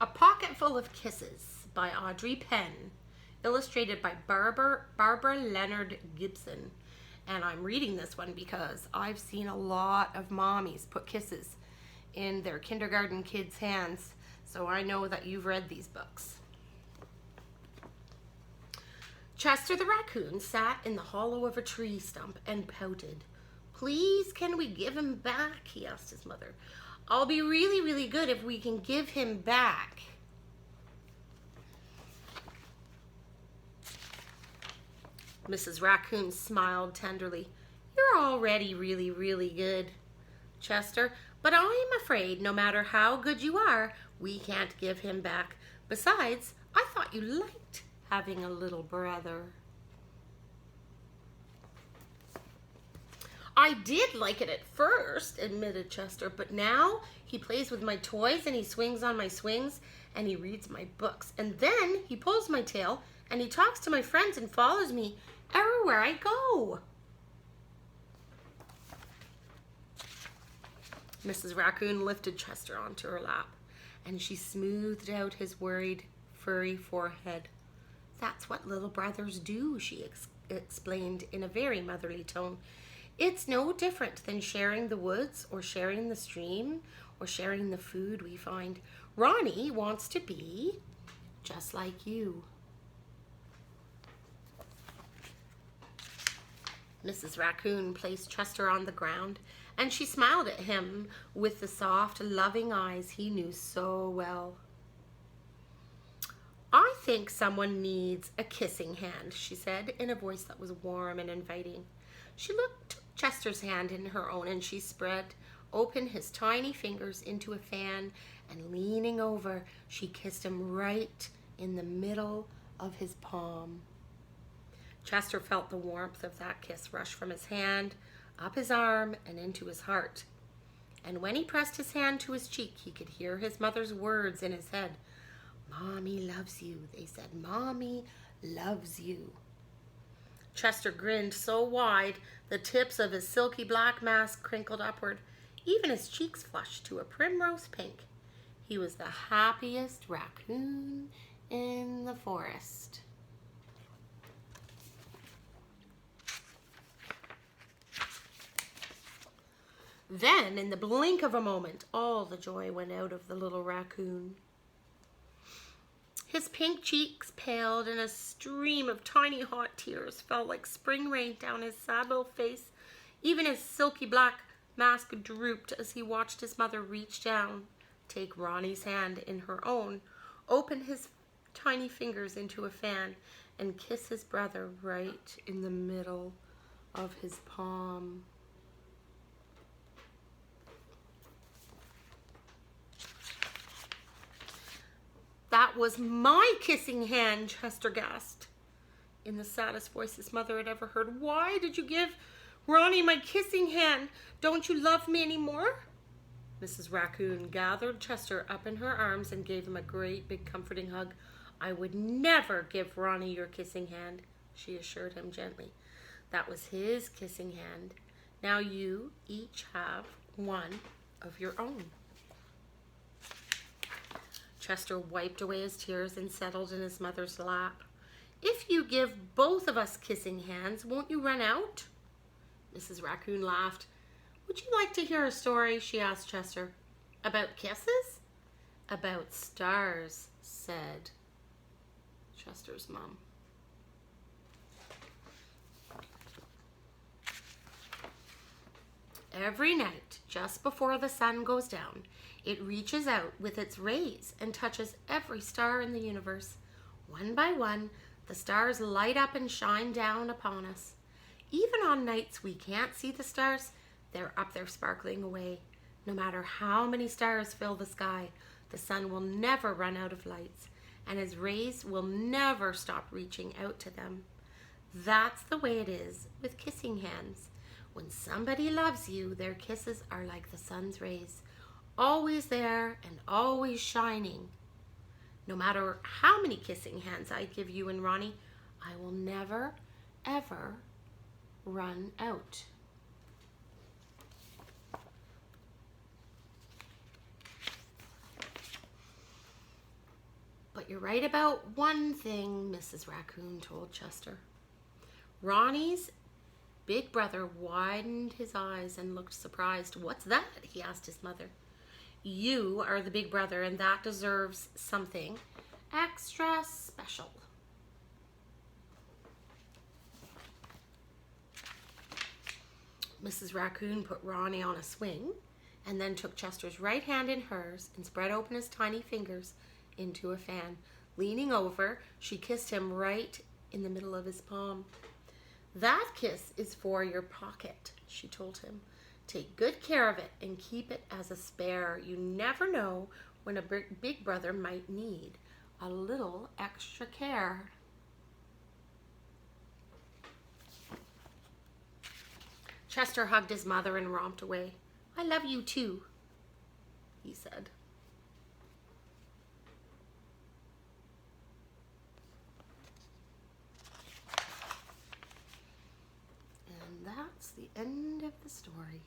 A Pocket Full of Kisses by Audrey Penn, illustrated by Barbara Leonard Gibson. And I'm reading this one because I've seen a lot of mommies put kisses in their kindergarten kids' hands, so I know that you've read these books. Chester the raccoon sat in the hollow of a tree stump and pouted. "Please, can we give him back?" he asked his mother. "I'll be really, really good if we can give him back." Mrs. Raccoon smiled tenderly. "You're already really, really good, Chester, but I'm afraid no matter how good you are, we can't give him back. Besides, I thought you liked having a little brother." "I did like it at first," admitted Chester, "but now he plays with my toys and he swings on my swings and he reads my books and then he pulls my tail and he talks to my friends and follows me everywhere I go." Mrs. Raccoon lifted Chester onto her lap and she smoothed out his worried, furry forehead. "That's what little brothers do," she explained in a very motherly tone. "It's no different than sharing the woods or sharing the stream or sharing the food we find. Ronnie wants to be just like you." Mrs. Raccoon placed Chester on the ground and she smiled at him with the soft, loving eyes he knew so well. "I think someone needs a kissing hand," she said in a voice that was warm and inviting. She took Chester's hand in her own and she spread open his tiny fingers into a fan, and leaning over, she kissed him right in the middle of his palm. Chester felt the warmth of that kiss rush from his hand, up his arm, and into his heart. And when he pressed his hand to his cheek, he could hear his mother's words in his head. "Mommy loves you," they said. "Mommy loves you." Chester grinned so wide, the tips of his silky black mask crinkled upward. Even his cheeks flushed to a primrose pink. He was the happiest raccoon in the forest. Then, in the blink of a moment, all the joy went out of the little raccoon. His pink cheeks paled and a stream of tiny hot tears fell like spring rain down his sad little face. Even his silky black mask drooped as he watched his mother reach down, take Ronnie's hand in her own, open his tiny fingers into a fan, and kiss his brother right in the middle of his palm. "That was my kissing hand," Chester gasped in the saddest voice his mother had ever heard. "Why did you give Ronnie my kissing hand? Don't you love me anymore?" Mrs. Raccoon gathered Chester up in her arms and gave him a great big comforting hug. "I would never give Ronnie your kissing hand," she assured him gently. "That was his kissing hand. Now you each have one of your own." Chester wiped away his tears and settled in his mother's lap. "If you give both of us kissing hands, won't you run out?" Mrs. Raccoon laughed. "Would you like to hear a story?" she asked Chester. "About kisses?" "About stars," said Chester's mom. "Every night, just before the sun goes down, it reaches out with its rays and touches every star in the universe. One by one, the stars light up and shine down upon us. Even on nights we can't see the stars, they're up there sparkling away. No matter how many stars fill the sky, the sun will never run out of lights, and his rays will never stop reaching out to them. That's the way it is with kissing hands. When somebody loves you, their kisses are like the sun's rays, always there and always shining. No matter how many kissing hands I give you and Ronnie, I will never, ever run out." But you're right about one thing, Mrs. Raccoon told Chester. Ronnie's big brother widened his eyes and looked surprised. What's that? He asked his mother. You are the big brother, and that deserves something extra special. Mrs. Raccoon put Ronnie on a swing and then took Chester's right hand in hers and spread open his tiny fingers into a fan. Leaning over, she kissed him right in the middle of his palm. That kiss is for your pocket, she told him. Take good care of it and keep it as a spare. You never know when a big brother might need a little extra care. Chester hugged his mother and romped away. I love you too, he said. And that's the end of the story.